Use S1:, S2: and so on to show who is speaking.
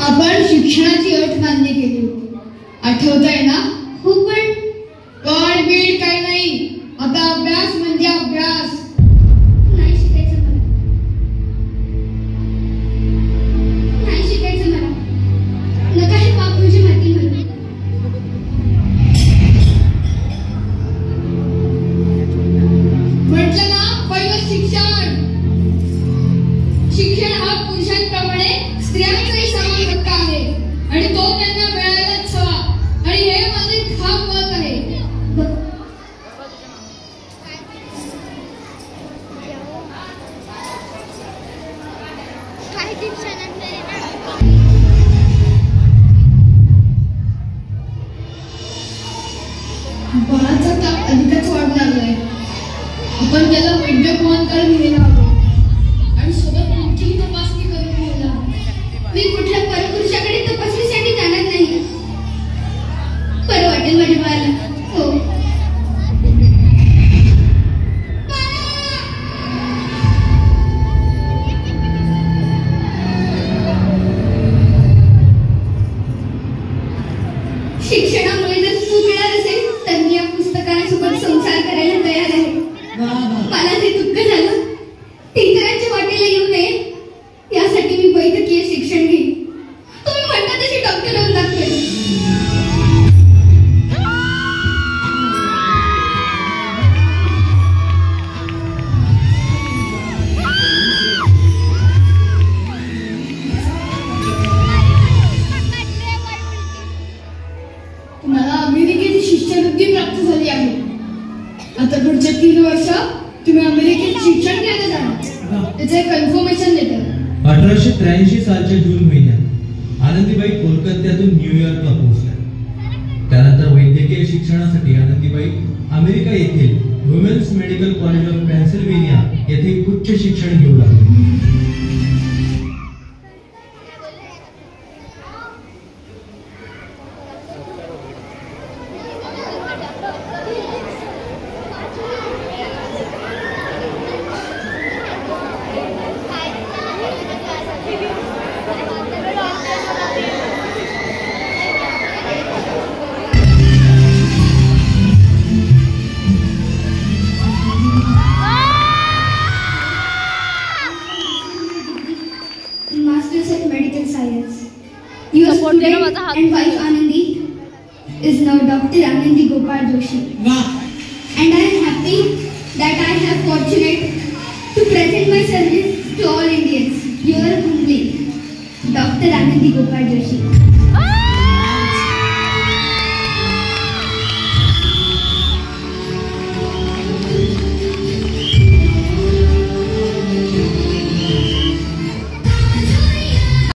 S1: आपण शिक्षणाची अट मान्य केली होती, आठवतंय ना?
S2: हो, पण
S1: बीड काही नाही, आता अभ्यास म्हणजे अभ्यास.
S2: नाही शिकायचं मला, नाही शिकायचं मला. नका हे पाप तुझी माती म्हणून.
S1: म्हटलं ना, पहिलं शिक्षण. शिक्षण हा पुरुषांप्रमाणे स्त्रियांचाही समान हक्क आहे आणि तो त्यांना मिळायलाच हवा. आणि हे माझे ठाम मत आहे. बाळाचा ताप अधिकच वाढू लागलाय. आपण त्याला वैद्यकुमारांकडे नेला हवं आणि सोबत तुमचीही तपासणी करून घ्यायला.
S2: मी कुठल्या परपुरुषाकडे तपासणीसाठी जाणार नाही. बरं वाटेल माझ्या बाळाला. हो, शिक्षणामुळे जर सुख मिळालं असेल तर मी या पुस्तकांसोबत संसार करायला तयार आहे. मला जे दुःख झालं ते इतरांच्या वाटेला येऊ नये यासाठी मी वैद्यकीय शिक्षण घेईन. तुम्ही म्हणता तशी डॉक्टर होऊन दाखवेल.
S1: तुम्हाला अमेरिकेची शिष्यवृत्ती प्राप्त झाली आहे. आता पुढचे 3 वर्ष तुम्ही अमेरिकेत शिक्षण घ्यायला जाणार. त्याचे कन्फर्मेशन लेटर.
S3: 1883 सालच्या जून महिन्यात आनंदीबाई कोलकात्यातून न्यूयॉर्कला पोहोचल्या. त्यानंतर वैद्यकीय शिक्षणासाठी आनंदीबाई अमेरिका येथील वुमेन्स मेडिकल कॉलेज ऑफ पेन्सिल्व्हेनिया येथे उच्च शिक्षण घेऊ लागले.
S2: Masters in Medical Science. Your student and wife Anandi is now Dr. Anandi Gopal Joshi. And I am happy that I have fortunate to present my service to all Indians. Your humbly, Dr. Anandi Gopal Joshi.